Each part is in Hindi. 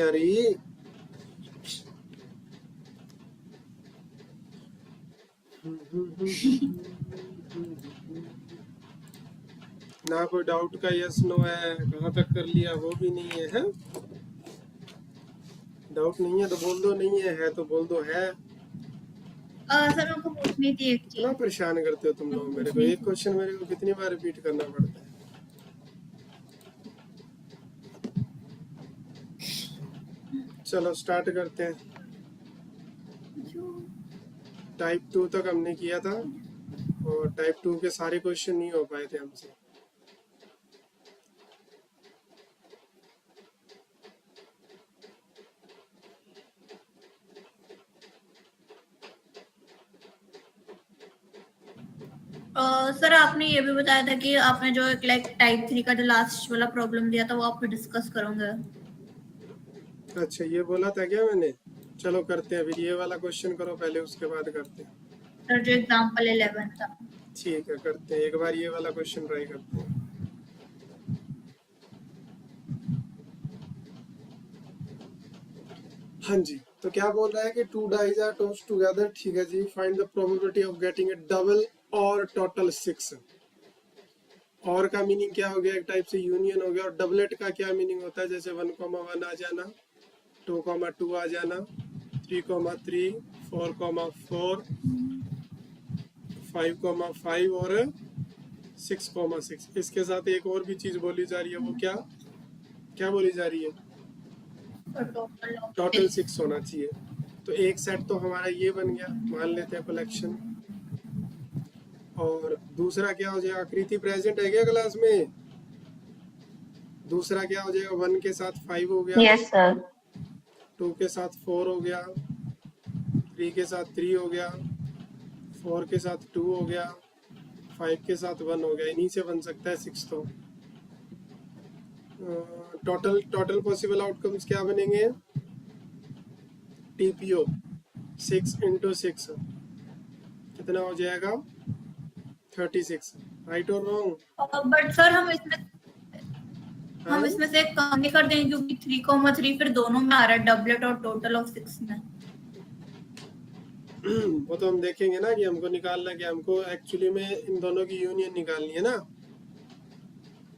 आ रही। ना कोई डाउट का यस नो है, कहाँ तक कर लिया वो भी नहीं है। डाउट नहीं है तो बोल दो, नहीं है तो बोल दो है। सर मेरे को पूछनी थी एक इतना चीज। परेशान करते हो तुम लोग मेरे को, एक क्वेश्चन मेरे को कितनी बार रिपीट करना पड़ता है। चलो स्टार्ट करते हैं। टाइप 2 तक हमने किया था और टाइप 2 के सारे क्वेश्चन नहीं हो पाए थे हमसे। सर आपने ये भी बताया था कि आपने जो एक लाइक टाइप 3 का जो लास्ट वाला प्रॉब्लम दिया था वो आप डिस्कस करोगे। अच्छा ये बोला था क्या मैंने? चलो करते हैं, फिर ये वाला क्वेश्चन करो पहले, उसके बाद करते हैं। सर जो एग्जांपल 11 था। ठीक है करते हैं, एक बार ये वाला क्वेश्चन ट्राई करते हैं। हाँ जी, तो क्या बोल रहा है कि two dice are tossed together, ठीक है जी। Find the probability of getting a double और टोटल 6। और का मीनिंग क्या हो गया? एक टाइप से यूनियन हो गया। और डबलेट का क्या मीनिंग होता है? जैसे 1,1 आ जाना, 2,2 आ जाना, 3,3, 4,4, 5,5 और 6,6। इसके साथ एक और भी चीज बोली जा रही है, वो क्या क्या बोली जा रही है? टोटल 6 होना चाहिए। तो एक सेट तो हमारा ये बन गया, मान लेते हैं कलेक्शन। और दूसरा क्या हो जाएगा? कृति प्रेजेंट है क्या क्लास में? दूसरा क्या हो जाएगा? 1 के साथ 5 हो गया। Yes sir. 2 के साथ 4 हो गया, 3 के साथ 3 हो गया, 4 के साथ 2 हो गया, 5 के साथ 1 हो गया। इन्हीं से बन सकता है 6। तो टोटल पॉसिबल आउटकम्स क्या बनेंगे? टीपीओ 6 × 6 कितना हो जाएगा? 36। राइट और रॉन्ग? बट सर हम इसमें से एक कम नहीं कर देंगे क्योंकि 3,3 फिर दोनों में आ रहा है, डबलेट और टोटल ऑफ 6 में। वो तो हम देखेंगे ना कि हमको निकालना क्या। हमको एक्चुअली में इन दोनों की यूनियन निकालनी है ना।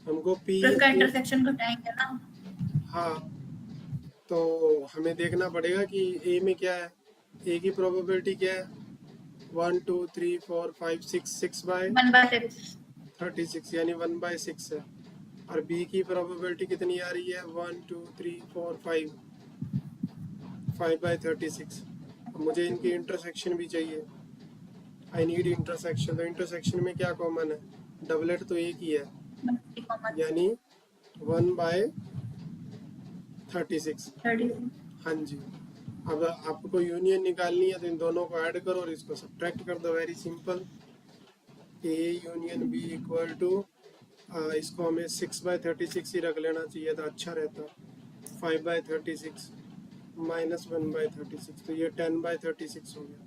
हमको पी इसका इंटरसेक्शन घटाएंगे ना। हाँ, तो हमें देखना पड़ेगा कि ए में क्या है। ए की प्रोबेबिलिटी क्या है? 1 2 3 4 5 6, 6/36 1/6 यानी 1/6 है। और बी की प्रोबेबिलिटी कितनी आ रही है? 1 2 3 4 5, 5/36। मुझे इनकी इंटरसेक्शन भी चाहिए। I need intersection. तो इंटरसेक्शन में क्या कॉमन है? डबलेट तो एक ही है, यानी 1/36। हाँ जी। अब आपको यूनियन निकालनी है तो इन दोनों को ऐड करो और इसको सब्ट्रैक्ट कर दो। Very simple. A union B equal to, इसको हमें 6/36 ही रख लेना चाहिए था, अच्छा रहता। 5/36 माइनस 1/36, तो ये 10/36 हो गया,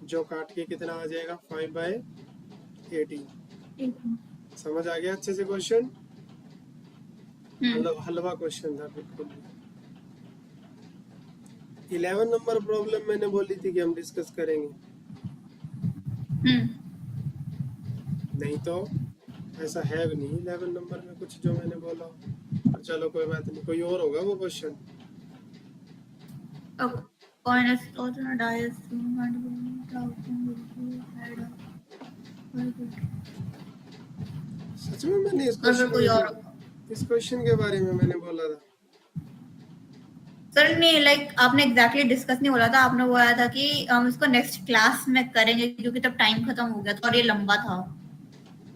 जो काट के कितना आ जाएगा? 5/18। समझ आ गया अच्छे से क्वेश्चन? हलवा क्वेश्चन था बिल्कुल। 11 नंबर प्रॉब्लम मैंने बोली थी कि हम डिस्कस करेंगे, नहीं तो ऐसा है भी नहीं 11 नंबर में कुछ जो मैंने बोला। पर चलो कोई बात नहीं, कोई और होगा वो क्वेश्चन। सच में मैंने इस क्वेश्चन के बारे में मैंने बोला था? सर नहीं, लाइक आपने एग्जैक्टली डिस्कस नहीं बोला था, आपने बोला था कि हम इसको नेक्स्ट क्लास में करेंगे क्योंकि तब टाइम खत्म हो गया था और ये लंबा था।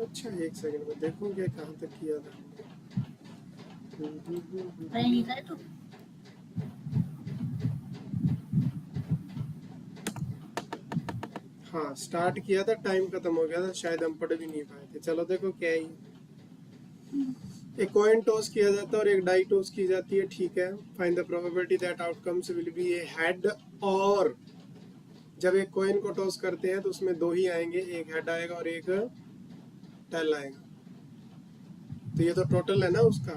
अच्छा एक सेकंड में देखूंगे कहाँ तक किया था। नहीं था तो हाँ स्टार्ट किया था, टाइम खत्म हो गया था, शायद हम पढ़ भी नहीं पाए थे। चलो देखो क्या है। एक कॉइन टॉस किया जाता है और एक डाई टॉस की जाती है, ठीक है। Find the probability that outcomes will be A head. और जब एक कॉइन को टॉस करते हैं तो उसमें दो ही आएंगे, एक हेड आएगा और एक टेल आएगा। तो ये तो टोटल है ना उसका।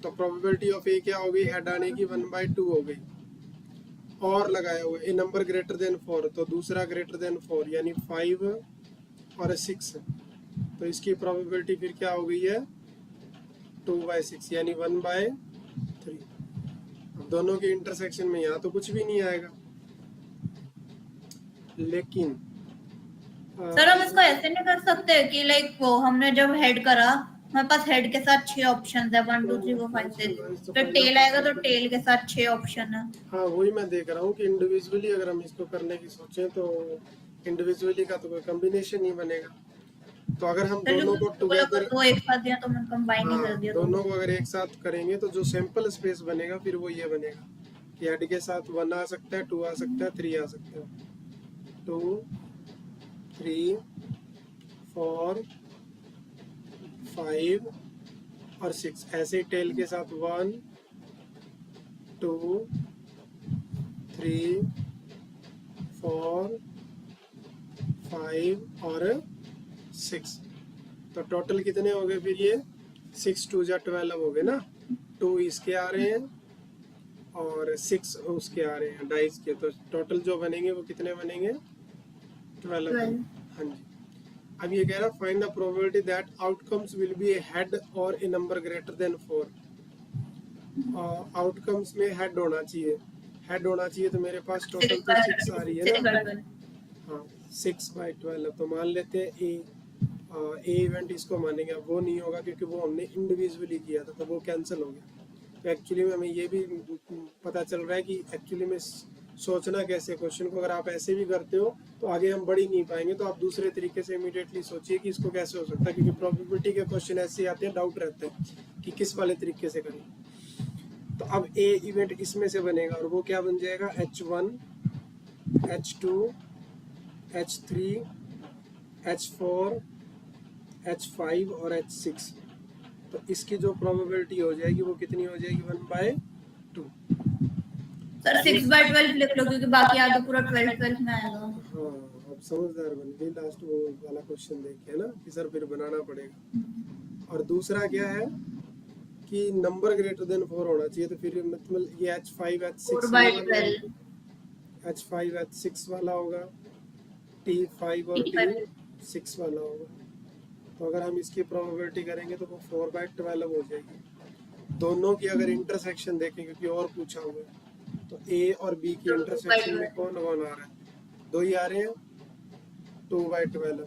तो प्रोबेबिलिटी ऑफ ए क्या हो गई, हेड आने की 1/2 हो गई। और लगाया हुआ ए नंबर ग्रेटर देन 4, तो दूसरा ग्रेटर देन 4 यानी 5 और 6, तो इसकी प्रोबेबिलिटी फिर क्या हो गई है 2/6 यानी 1/3। अब दोनों के इंटरसेक्शन में यहाँ तो कुछ भी नहीं आएगा, लेकिन सर हम इसको ऐसे नहीं कर सकते कि लाइक वो हमने जब हेड करा, हमारे पास हेड के साथ 6 ऑप्शन है, 1 2 3 4 5 6, तो टेल आएगा तो टेल के साथ 6 ऑप्शन है। हाँ वही मैं देख रहा हूँ कि इंडिविजुअली अगर हम इसको करने की सोचें तो इंडिविजुअली का तो कोई कॉम्बिनेशन नहीं बनेगा। तो अगर हम दोनों को टुगेदर दो एक साथ दिया तो मैंने कंबाइन ही कर दिया दोनों को अगर एक साथ करेंगे तो जो सैंपल स्पेस बनेगा फिर वो ये बनेगा कि हेड के साथ 1 आ सकता है, 2 आ सकता है, 3 आ सकता है। 2 3 4 5 और 6, ऐसे ही टेल के साथ 1 2 3 4 5 और 6, तो टोटल कितने हो गए फिर ये 6 2 जा 12 हो गए ना। 2 इसके आ रहे हैं और 6 उसके आ रहे हैं डाइस के, तो टोटल जो बनेंगे वो कितने बनेंगे 12। हाँ जी। अब ये कह रहा find the probability that outcomes will be A head और ए नंबर ग्रेटर देन 4। आउटकम्स में हेड होना चाहिए, हेड होना चाहिए, तो मेरे पास टोटल तो 6 आ रही है ना। हाँ 6/12, तो मान लेते हैं ए इवेंट इसको मानेंगे। अब वो नहीं होगा क्योंकि वो हमने इंडिविजुअली किया था, तो वो कैंसिल हो गया। तो एक्चुअली में हमें ये भी पता चल रहा है कि एक्चुअली में सोचना कैसे क्वेश्चन को, अगर आप ऐसे भी करते हो तो आगे हम बढ़ ही नहीं पाएंगे। तो आप दूसरे तरीके से इमीडिएटली सोचिए कि इसको कैसे हो सकता है, क्योंकि प्रोबेबिलिटी के क्वेश्चन ऐसे आते हैं, डाउट रहता है कि किस वाले तरीके से करें। तो अब ए इवेंट इसमें से बनेगा और वो क्या बन जाएगा H1 H2 H3 H4 H5 और H6, तो इसकी जो प्रोबेबिलिटी हो जाएगी वो कितनी हो जाएगी 1/2। सर 6/12 लिख लो क्योंकि बाकी आगे पूरा 12 में आएगा। हाँ अब समझदार बन गई, लास्ट वो वाला क्वेश्चन देख के ना कि सर फिर बनाना पड़ेगा। और दूसरा क्या है कि नंबर ग्रेटर देन 4 होना चाहिए, तो फिर मतलब ये H5 H6 वाला होगा, T5 और T6 वाला होगा। तो अगर हम इसकी प्रोबेबिलिटी करेंगे तो वो 4/12 हो जाएगी। दोनों की अगर इंटरसेक्शन देखें, क्योंकि और पूछा हुआ है, तो ए और बी की इंटरसेक्शन में कौन कौन आ रहा है, 2 ही आ रहे हैं 2/12।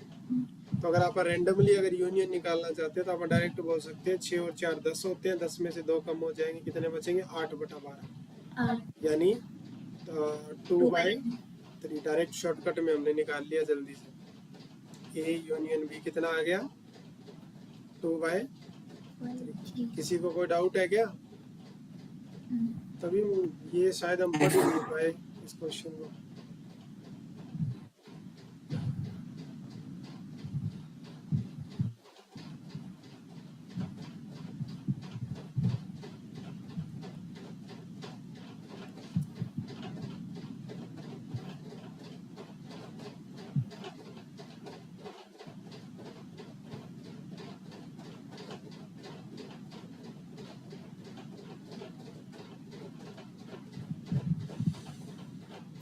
तो अगर आप रैंडमली अगर यूनियन निकालना चाहते हैं तो आप डायरेक्ट बोल सकते हैं 6 और 4 10 होते हैं, 10 में से 2 कम हो जाएंगे, कितने बचेंगे 8/12 यानी 2/3। डायरेक्ट शॉर्टकट में हमने निकाल लिया जल्दी से। ए यूनियन बी कितना आ गया 2/3। किसी को कोई डाउट है क्या? तभी ये शायद हम पढ़ ही नहीं पाए इस क्वेश्चन को।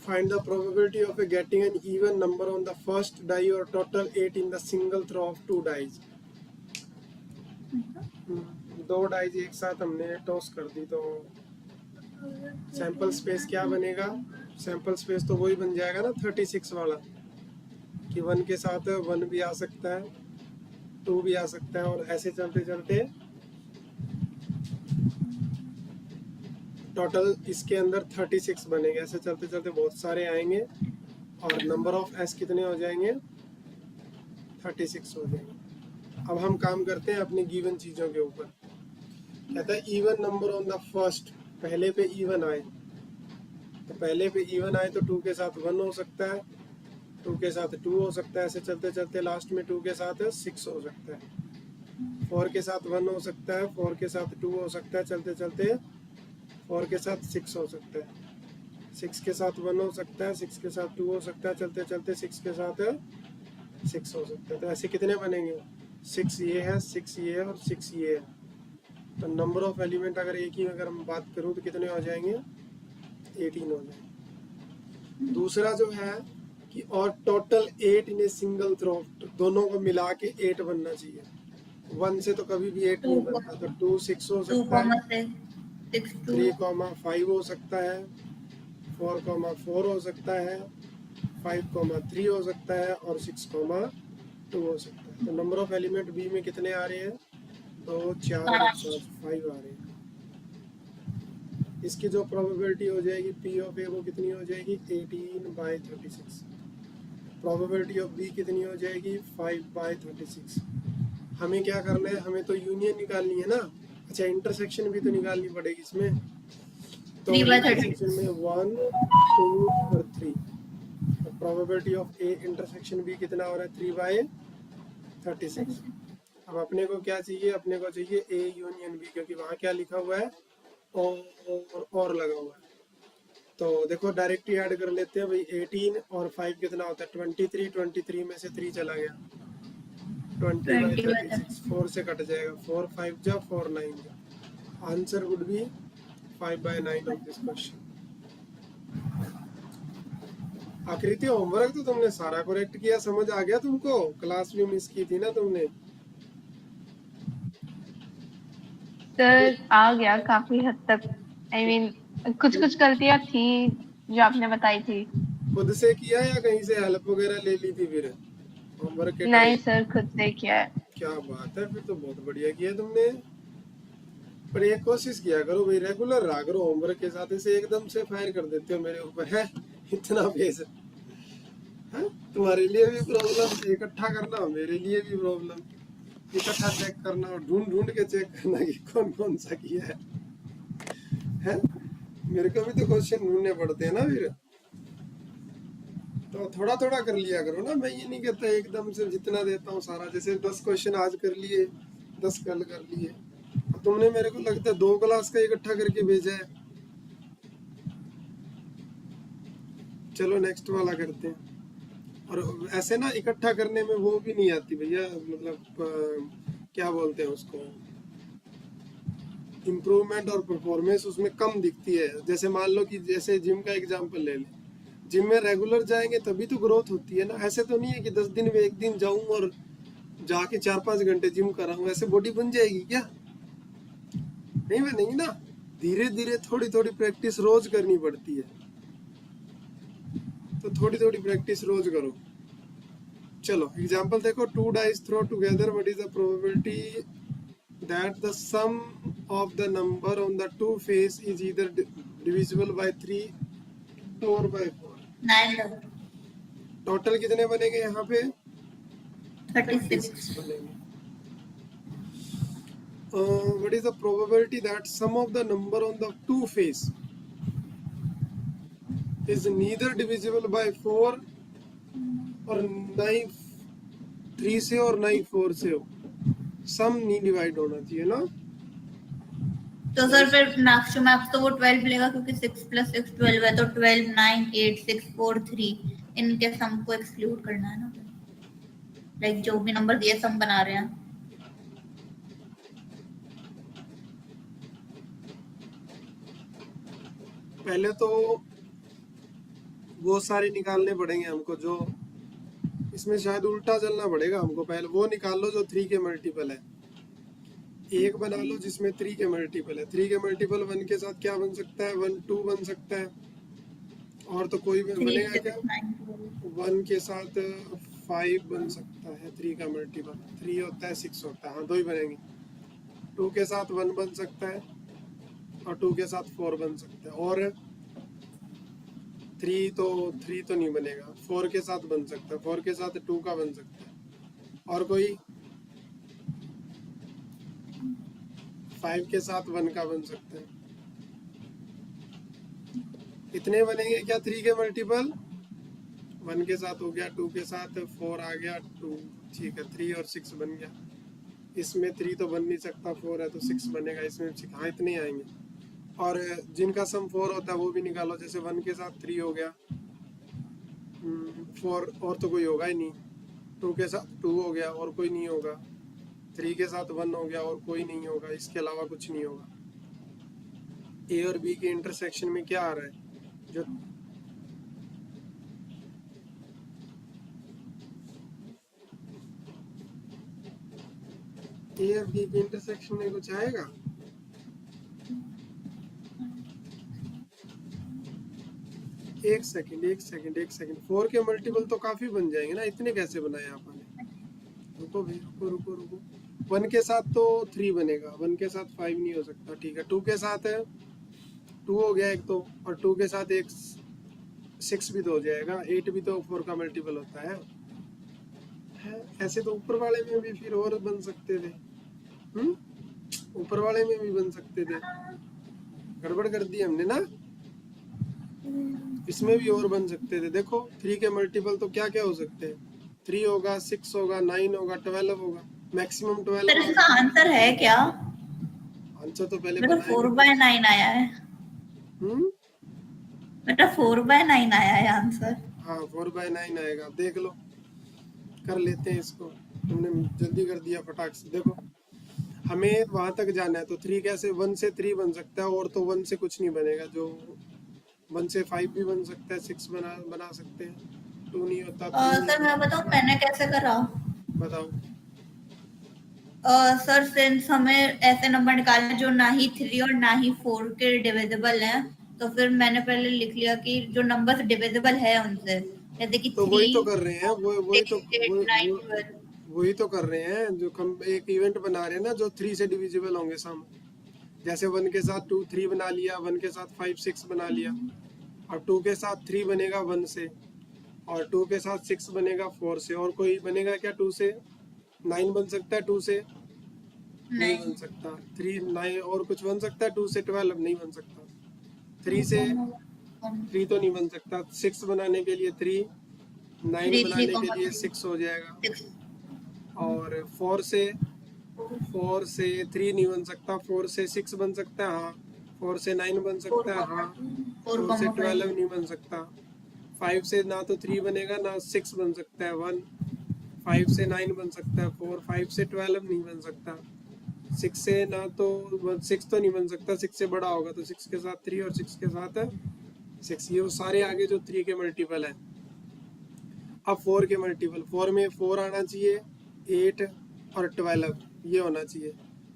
Find the probability of getting an even number on the first die or total 8 in the single throw of 2 dice। 2 dies एक साथ हमने टॉस कर दी, तो सैंपल स्पेस क्या बनेगा? सैंपल स्पेस तो वही बन जाएगा ना 36 वाला, कि 1 के साथ 1 भी आ सकता है, 2 भी आ सकता है, और ऐसे चलते चलते टोटल इसके अंदर 36 बनेंगे। ऐसे चलते चलते बहुत सारे आएंगे और नंबर ऑफ एस कितने हो जाएंगे 36 हो जाएंगे। अब हम काम करते हैं अपनी गिवन चीज़ों के ऊपर। कहता है even number on the first, पहले पे इवन आए, तो पहले पे इवन आए तो 2 के साथ 1 हो सकता है, 2 के साथ 2 हो सकता है, ऐसे चलते चलते लास्ट में 2 के साथ 6 हो सकता है, 4 के साथ 1 हो सकता है, 4 के साथ 2 हो सकता है, चलते चलते 4 के साथ 6 हो सकता है, 6 के साथ 1 हो सकता है, 6 के साथ 2 हो सकता है, चलते चलते 6 के साथ 6 हो सकता है। तो ऐसे कितने बनेंगे? 6 ये है, 6 ये है और 6 ये है। तो नंबर ऑफ एलिमेंट अगर एक ही अगर हम बात करूं तो कितने हो जाएंगे, 18 हो जाएंगे। दूसरा जो है कि और total 8 in a single throw, दोनों को मिला के 8 बनना चाहिए। 1 से तो कभी भी 8 नहीं बनता, तो 2 6 हो सकता है, 3 5 हो सकता है, 4 4 हो सकता है, 5 3 हो सकता है और 6 2 हो सकता है। तो नंबर ऑफ एलिमेंट बी में कितने आ रहे हैं, 2 4 और 5 आ रहे हैं। इसकी जो प्रोबेबिलिटी हो जाएगी पी ऑफ ए वो कितनी हो जाएगी, 18/36। प्रोबेबिलिटी ऑफ बी कितनी हो जाएगी, 5/36। हमें क्या करना है, हमें तो यूनियन निकालनी है ना। अच्छा, इंटरसेक्शन भी तो निकालनी पड़ेगी इसमें, तो इंटरसेक्शन में 1 2 और 3। तो probability of A intersection B कितना हो रहा है, 3/36। अब अपने को क्या चाहिए, अपने को चाहिए ए यूनियन बी, क्योंकि वहाँ क्या लिखा हुआ है, और लगा हुआ है। तो देखो डायरेक्ट ही ऐड कर लेते हैं भाई, 18 और 5 कितना होता है, 23। 23 में से 3 चला गया, 20/36, 4 से कट जाएगा, 4 5 जा 4 9 जा। Answer would be 5/9 of this question. आकृति होमवर्क तो तुमने सारा करेक्ट किया, समझ आ गया तुमको, क्लास भी मिस की थी ना तुमने। सर आ गया काफी हद तक, आई मीन कुछ गलतियां थी जो आपने बताई थी। खुद से किया या कहीं से हेल्प वगैरह ले ली थी फिर होमवर्क के नहीं टाइम? सर, खुद से किया है। क्या बात है, फिर तो बहुत बढ़िया किया तुमने। पर एक कोशिश किया करो भाई, रेगुलर रहा करो होमवर्क के साथ, ऐसे एकदम से फायर कर देते हो मेरे ऊपर, है इतना पेज है। तुम्हारे लिए भी प्रॉब्लम इकट्ठा करना, मेरे लिए भी प्रॉब्लम इकट्ठा चेक करना और ढूंढ ढूंढ के चेक करना कि कौन कौन सा किया है? मेरे को भी तो क्वेश्चन ढूंढने पड़ते हैं ना फिर, तो थोड़ा थोड़ा कर लिया करो ना। मैं ये नहीं कहता एकदम से जितना देता हूँ सारा, जैसे 10 क्वेश्चन आज कर लिए, 10 कल कर लिए। तुमने मेरे को लगता है 2 क्लास का इकट्ठा करके भेजा है। चलो नेक्स्ट वाला करते हैं। और ऐसे ना इकट्ठा करने में वो भी नहीं आती भैया, मतलब क्या बोलते हैं उसको, इम्प्रूवमेंट और परफॉर्मेंस उसमें कम दिखती है। जैसे मान लो कि जैसे जिम का एग्जांपल ले लें, जिम में रेगुलर जाएंगे तभी तो ग्रोथ होती है ना। ऐसे तो नहीं है कि 10 दिन में एक दिन जाऊं और जाके 4-5 घंटे जिम कराऊं, ऐसे बॉडी बन जाएगी क्या? नहीं बनेगी ना। धीरे धीरे थोड़ी थोड़ी प्रैक्टिस रोज करनी पड़ती है, तो थोड़ी थोड़ी प्रैक्टिस रोज करो। चलो एग्जांपल देखो, 2 dice throw together, what is the probability that the sum of the number on the two face is either divisible by 3 or by 4? 9 total कितने बनेंगे यहाँ पे, 36 बनेंगे। What is the probability that sum of the number on the two face is neither divisible by 4 और 9 3 से और 9 4 से हो, सम नहीं डिवाइड होना चाहिए ना। तो सर फिर मैक्स टू मैक्स तो वो 12 मिलेगा, क्योंकि 6 + 6 12 है, तो 12 9 8 6 4 3 इनके सम को एक्सक्लूड करना है ना। लाइक जो भी नंबर दिए सम बना रहे हैं। पहले तो वो सारे निकालने पड़ेंगे हमको, जो इसमें शायद उल्टा चलना पड़ेगा हमको। पहले वो निकाल लो जो 3 के मल्टीपल है, एक बना लो जिसमें 3 के मल्टीपल है। 3 के मल्टीपल 1 के साथ क्या बन सकता है, 1 2 बन सकता है, और तो कोई भी बनेगा क्या? 1 के साथ 5 बन सकता है, 3 का मल्टीपल 3 होता है, 6 होता है, हाँ 2 ही बनेंगे। 2 के साथ 1 बन सकता है और 2 के साथ 4 बन सकता है, और 3 तो नहीं बनेगा। 4 के साथ बन सकता है, 4 के साथ 2 का बन सकता है, और कोई 5 के साथ 1 का बन सकता है। इतने बनेंगे क्या 3 के मल्टीपल? 1 के साथ हो गया, 2 के साथ 4 आ गया, 2 ठीक है, 3 और 6 बन गया। इसमें 3 तो बन नहीं सकता, 4 है तो 6 बनेगा, इसमें 6, हाँ इतने आएंगे। और जिनका सम 4 होता है वो भी निकालो, जैसे 1 के साथ 3 हो गया, 4 और तो कोई होगा ही नहीं, 2 के साथ 2 हो गया और कोई नहीं होगा, 3 के साथ 1 हो गया और कोई नहीं होगा, इसके अलावा कुछ नहीं होगा। ए और बी के इंटरसेक्शन में क्या आ रहा है? जो ए और बी के इंटरसेक्शन में कुछ आएगा? एक सेकंड 4 के मल्टीपल तो काफी बन जाएंगे ना, इतने कैसे बनाए आपने? रुको भाई, रुको 1 के साथ तो 3 बनेगा, 1 के साथ 5 नहीं हो सकता, ठीक है। 2 के साथ है 2 हो गया एक तो, और 2 के साथ एक 6 भी तो हो जाएगा, 8 भी तो 4 का मल्टीपल होता है। ऐसे तो ऊपर वाले में भी फिर और बन सकते थे, ऊपर वाले में भी बन सकते थे, गड़बड़ कर दी हमने ना। इसमें भी और बन सकते थे। देखो 3 के मल्टीपल तो क्या क्या हो सकते हैं? 3 होगा, 6 होगा, 9 होगा, 12 होगा, मैक्सिमम 12। सर इसका आंसर है क्या? आंसर तो पहले मेरा 4/9 आया है। मेरा 4/9 आया है आंसर। हाँ 4/9 आएगा, देख लो, कर लेते हैं इसको। तुमने जल्दी कर दिया फटाक से। देखो हमें वहां तक जाना है, तो 3 कैसे 1 से 3 बन सकता है, और तो 1 से कुछ नहीं बनेगा। जो 1 से 5 भी बन सकता है, 6 बना सकते हैं, 2 नहीं होता। सर मैं बताऊं मैंने कैसे करा? बताओ। सर सिंस हमें ऐसे नंबर निकालने जो ना ही 3 और ना ही 4 के डिविजिबल हैं, तो फिर मैंने पहले लिख लिया कि जो नंबर्स डिविजिबल है उनसे, जैसे कि तो 3, वही तो कर रहे हैं, वही 6, 8, 9, 12। वही तो कर रहे हैं, जो एक इवेंट बना रहे हैं ना, जो 3 से डिविजिबल होंगे सम। जैसे 1 के साथ 2 3 बना लिया, 1 के साथ 5 6 बना लिया, और 2 के साथ 3 बनेगा 1 से, और 2 के साथ 6 बनेगा 4 से, और कोई बनेगा क्या 2 से? 9 बन सकता है 2 से? नहीं बन सकता। 3 9 और कुछ बन सकता है 2 से? 12 नहीं बन सकता। 3 से 3 तो नहीं बन सकता। 6 बनाने के लिए 3, 9 बनाने के लिए 6 हो जाएगा, और 4 से 3 नहीं बन सकता, 4 से 6 बन सकता है, हाँ। 4 से 9 बन सकता है, हाँ। 4 से 12 नहीं बन सकता। 5 से ना तो 3 बनेगा ना 6 बन सकता है, 1। 5 से 9 बन सकता है 4, 5 से 12 नहीं बन सकता। 6 से ना तो 6 तो नहीं बन सकता, 6 से बड़ा होगा, तो 6 के साथ 3 और 6 के साथ 6, ये सारे आगे जो 3 के मल्टीपल है। अब 4 के मल्टीपल, 4 में 4 आना चाहिए, 8 और 12 ये होना चाहिए।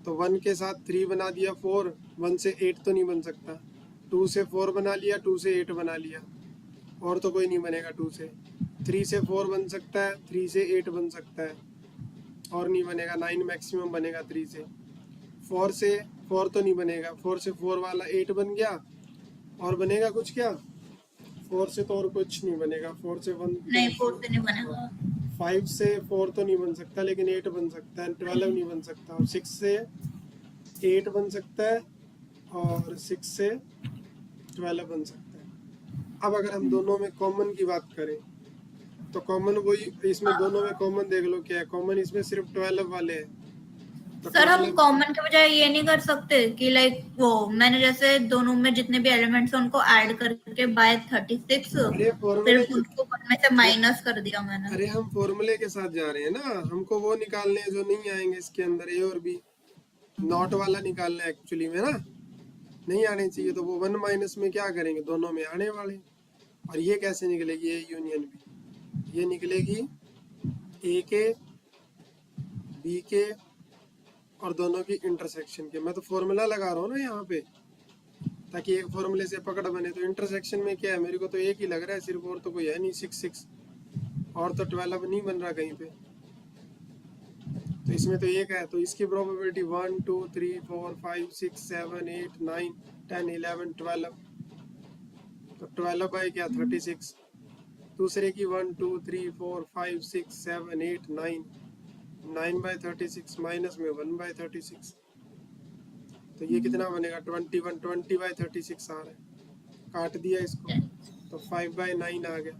तो 1 के साथ 3 बना दिया 4, 1 से 8 तो नहीं बन सकता। 2 से 4 बना लिया, 2 से 8 बना लिया, और तो कोई नहीं बनेगा 2 से। 3 से 4 बन सकता है, 3 से 8 बन सकता है, और नहीं बनेगा। 9 मैक्सिमम बनेगा 3 से। 4 से 4 तो नहीं बनेगा, 4 से 4 वाला 8 बन गया, और बनेगा कुछ क्या? 4 से तो और कुछ नहीं बनेगा। 4 से 1 नहीं, 4 से नहीं बनेगा। 5 से 4 तो नहीं बन सकता, लेकिन 8 बन सकता है, 12 नहीं बन सकता, और 6 से 8 बन सकता है, और 6 से 12 बन सकता है। अब अगर हम दोनों में कॉमन की बात करें, तो कॉमन वही, इसमें दोनों में कॉमन देख लो क्या है। कॉमन इसमें सिर्फ 12 वाले हैं। तो सर हम कॉमन के बजाय ये नहीं कर सकते कि लाइक वो मैंने जैसे दोनों में जितने भी एलिमेंट्स हैं उनको ऐड करके बाय 36 फिर उनको 1 में से माइनस कर दिया मैंने। अरे हम फॉर्मूले के साथ जा रहे हैं ना, हमको वो निकालने हैं जो नहीं आएंगे इसके अंदर, ए और बी। नॉट वाला निकालना है एक्चुअली में ना, नहीं आने चाहिए, तो वो 1 माइनस में क्या करेंगे, दोनों में आने वाले। और ये कैसे निकलेगी? ए यूनियन बी, ये निकलेगी ए के बी के और दोनों की इंटरसेक्शन के। मैं तो फॉर्मूला लगा रहा हूँ ना यहाँ पे, ताकि एक फॉर्मूले से पकड़ बने। तो इंटरसेक्शन में क्या है, मेरे को तो एक ही लग रहा है सिर्फ, और तो कोई है नहीं। 6 6 और तो 12 नहीं बन रहा कहीं पे, तो इसमें तो एक है। तो इसकी प्रोबेबिलिटी 1 2 3 4 5 6 7 8 9 10 11 12, तो 12 बाई क्या 36। दूसरे की 1 2 3 4 5 6 7 8 9 9 बाई 36 माइनस में 1 बाई 36, तो ये कितना बनेगा 21 20 बाई 36 आ रहा है। काट दिया इसको, तो 5 बाई 9 आ गया।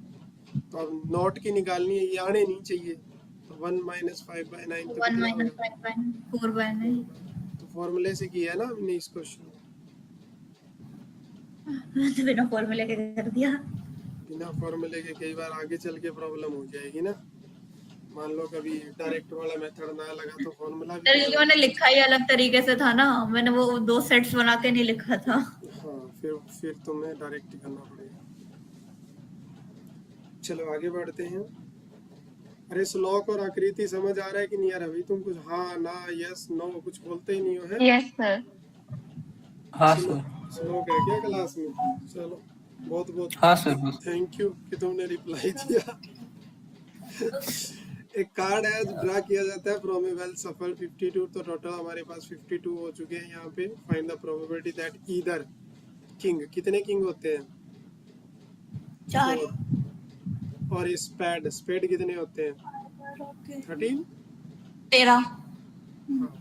तो अब नॉट की निकालनी है, ये आने नहीं चाहिए, तो 1 माइनस 5 बाई 9 तो 1 माइनस 4/9 तो फॉर्मूले से किया है ना हमने इस क्वेश्चन। तो बिना फॉर्मूले के कर दिया। बिना फॉर्मूले के कई बार आगे चल के प्रॉब्लम हो जाएगी ना। मान लो कभी डायरेक्ट वाला मेथड ना लगा तो फॉर्मूला सर क्योंकि मैंने लिखा ही अलग तरीके से था ना, मैंने वो 2 सेट्स बना के नहीं लिखा था। हाँ, फिर तुम्हें डायरेक्ट ही करना पड़ेगा। चलो आगे बढ़ते हैं। अरे श्लोक और आकृति समझ आ रहा है कि नहीं आ रहा? भाई तुम कुछ हाँ ना यस नो कुछ बोलते ही नहीं हो है। Yes sir. हाँ सर। श्लोक है क्या क्लास में? चलो बहुत बहुत हाँ सर बस। थैंक यू कि तुमने रिप्लाई दिया। एक कार्ड है ड्रा किया जाता है फ्रॉम ए वेल सफल 52, तो टोटल हमारे पास 52 हो चुके हैं। यहाँ पे find the probability that either king, कितने किंग होते हैं? 4 4। और स्पेड, स्पेड कितने होते हैं? 13। 13 हाँ।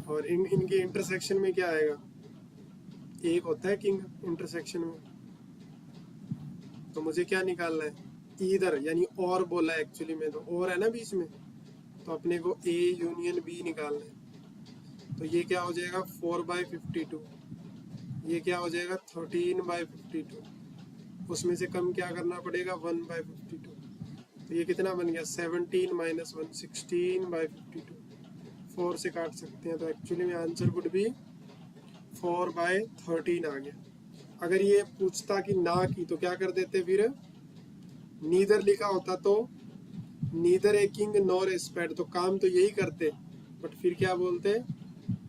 और इनके इंटरसेक्शन में क्या आएगा? एक होता है किंग इंटरसेक्शन में। तो मुझे क्या निकालना है? ईदर यानी और बोला है एक्चुअली में, तो और है ना बीच में, तो अपने को ए यूनियन बी निकालना है। तो ये क्या हो जाएगा? 4/52। ये क्या हो जाएगा? 13/52। उसमें से कम क्या करना पड़ेगा? 1/52। तो ये कितना बन गया? 17 - 1 16/52। 4 से काट सकते हैं, तो एक्चुअली में आंसर वुड बी 4/13 आ गया। अगर ये पूछता कि ना की तो क्या कर देते? फिर नीदर लिखा होता तो neither a king nor a spade, तो काम तो यही करते, बट फिर क्या बोलते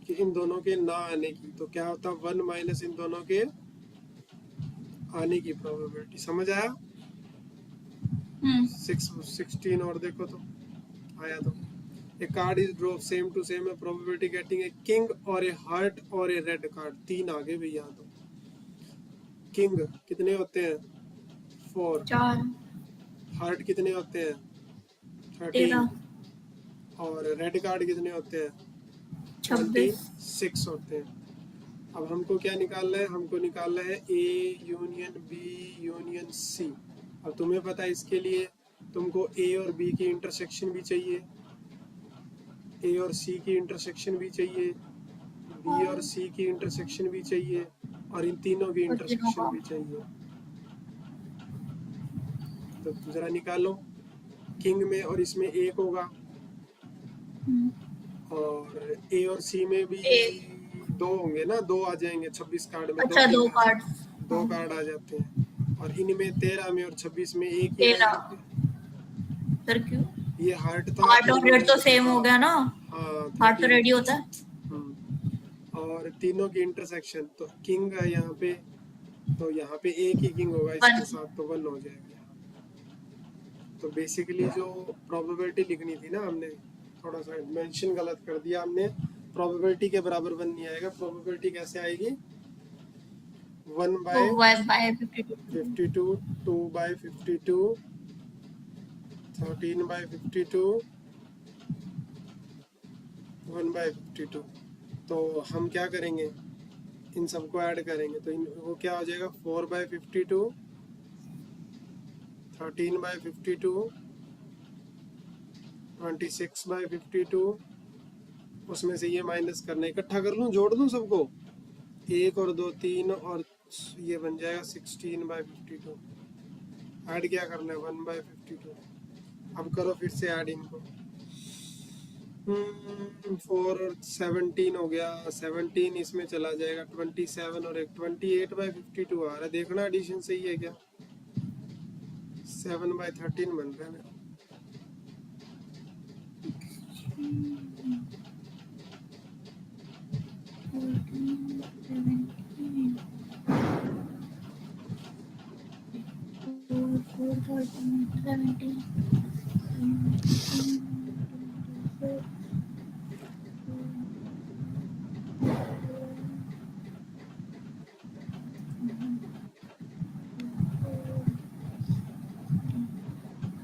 कि इन दोनों के ना आने की, तो क्या होता? 1 माइनस इन दोनों के आने की प्रोबेबिलिटी। समझ आया? 16 और देखो तो आया। तो a card is draw same to same, probability getting a king और ए हार्ट और ए रेड कार्ड। 3 आगे भी यहाँ तो किंग कितने होते हैं? 4। 4 हार्ट कितने होते हैं? 13। 13 और रेड कार्ड कितने होते हैं? 26 26 होते हैं। अब हमको क्या निकालना है? हमको निकालना है A union B union C. अब तुम्हें पता है इसके लिए तुमको ए और बी की इंटरसेक्शन भी चाहिए, ए और सी की इंटरसेक्शन भी चाहिए, बी और सी की इंटरसेक्शन भी चाहिए, और इन तीनों की इंटरसेक्शन भी चाहिए। तो जरा निकालो। किंग में और इसमें एक होगा, और ए और सी में भी एक। 2 होंगे ना, 2 आ जाएंगे 26 कार्ड में। अच्छा 2 कार्ड 2 कार्ड आ जाते हैं, और इनमें 13 में और 26 में एक ही 13 रह जाते। सर क्यों? ये हार्ट था, हार्ट और रेड तो सेम हो गया ना, हाँ हार्ट तो रेडी होता है। और तीनों की इंटरसेक्शन तो किंग है यहाँ पे, तो यहाँ पे एक ही किंग होगा इसके साथ, तो 1 हो जाएगा। तो बेसिकली जो प्रोबेबिलिटी लिखनी थी ना, हमने थोड़ा सा मेंशन गलत कर दिया हमने। प्रोबेबिलिटी के बराबर 1 नहीं आएगा। प्रोबेबिलिटी कैसे आएगी? 1/52, 2/52, 13/52, 1/52। तो हम क्या करेंगे? इन सबको ऐड करेंगे, तो वो क्या हो जाएगा? 4/52, 13/52, 26/52। उसमें से ये माइनस करना, इकट्ठा कर लूँ, जोड़ दूँ सबको? 1 और 2 3, और ये बन जाएगा 16/52। ऐड क्या करना है? 1/52। अब करो फिर से ऐड इनको। 4 और 17 हो गया, 17 इसमें चला जाएगा, 27 और 1 28/52 आ रहा है। देखना एडिशन सही है क्या? 7/13 बन रहा है मेरा।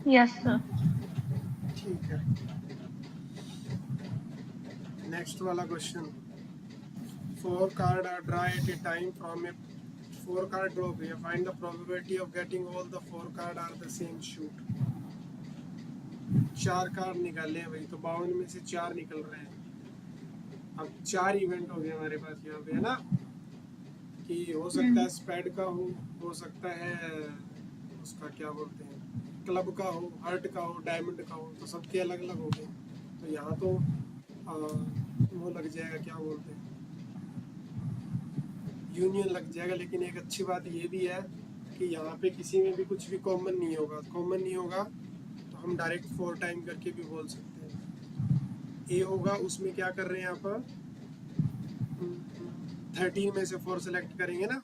Yes sir. ठीक है, नेक्स्ट वाला question. 4 card are draw at a time from a 4 card draw किया, find the probability of getting all the 4 card are the same suit. 4 card निकाले हैं भाई, तो 52 में से 4 निकल रहे हैं। अब 4 इवेंट हो गए हमारे पास यहाँ पे, है ना? कि हो सकता है स्पेड का हो सकता है उसका क्या बोलते हैं क्लब का हो, हार्ट का हो, डायमंड का हो, तो सबके अलग अलग हो गए। तो यहाँ तो वो लग जाएगा, क्या बोलते हैं, यूनियन लग जाएगा। लेकिन एक अच्छी बात ये भी है कि यहाँ पे किसी में भी कुछ भी कॉमन नहीं होगा। कॉमन नहीं होगा तो हम डायरेक्ट 4 टाइम करके भी बोल सकते हैं। ए होगा, उसमें क्या कर रहे हैं आप, 13 में से 4 सेलेक्ट करेंगे ना।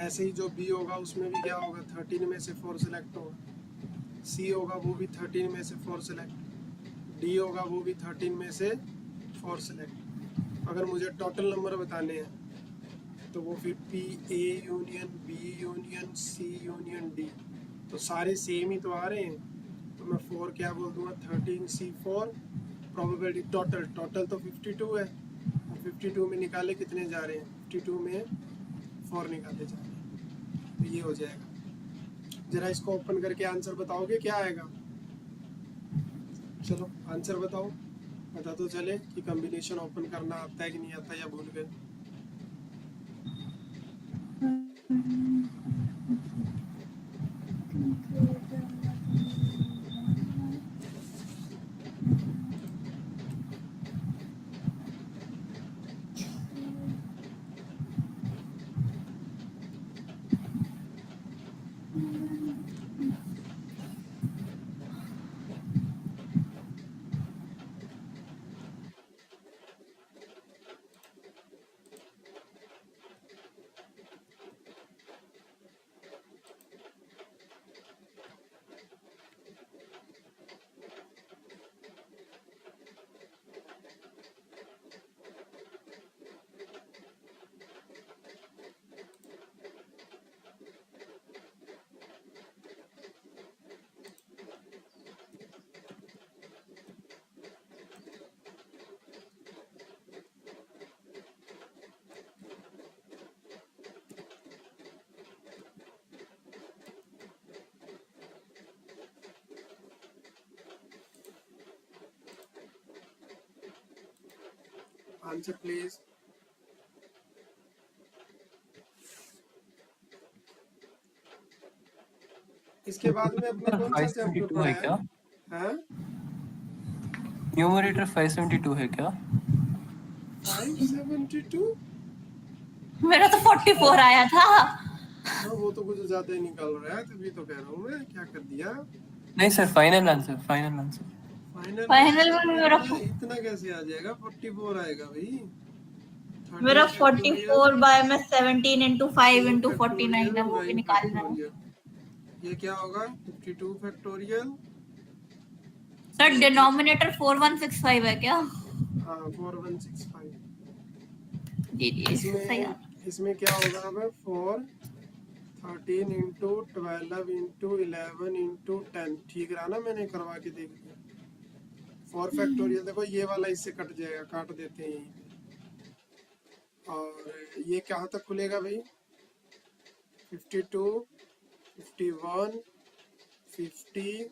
ऐसे ही जो बी होगा उसमें भी क्या होगा, 13 में से 4 सेलेक्ट होगा। सी होगा वो भी 13 में से 4 सेलेक्ट। डी होगा वो भी 13 में से 4 सेलेक्ट। अगर मुझे टोटल नंबर बताने हैं तो वो फिर P A union B union C union D, तो सारे सेम ही तो आ रहे हैं। तो मैं 4 क्या बोल दूंगा, 13C4 प्रोबेबिलिटी टोटल तो 52 है। 52 में निकाले कितने जा रहे हैं, 52 में 4 निकाले जा रहे हैं, तो ये हो जाएगा। जरा इसको ओपन करके आंसर बताओगे क्या आएगा। चलो आंसर बताओ, पता तो चले कि कॉम्बिनेशन ओपन करना आता है कि नहीं आता, या भूल गए। Answer please. इसके बाद में अपना कौन सा चैप्टर 572 पढ़ा है है? क्या? हाँ, न्यूमरेटर 572 है क्या? 572। मेरा तो 44 आया था। हाँ, वो तो कुछ ज्यादा ही निकल रहा है, तभी तो कह रहा हूँ मैं, क्या कर दिया। नहीं सर, फाइनल आंसर। फाइनल में मेरा इतना कैसे आ जाएगा, 44 आएगा भाई। मेरा 13 फैक्टोरियल 44 बाय में 17 into 5 into 49 फैक्टोरियल है, वो भी 9 निकालना है। फैक्टोरियल। ये क्या होगा, 52 फैक्टोरियल। सर डिनोमिनेटर 4165 है क्या? हाँ 4165। जी जी सही है। इसमें क्या होगा अब, 4 13 इंटू 12 इंटू 11 इंटू 10। ठीक रहा ना, मैंने करवा के देख लिया। 4 फैक्टोरियल देखो ये वाला इससे कट जाएगा, काट देते हैं यहीं पे। और ये कहाँ तक खुलेगा भाई, 52 51 50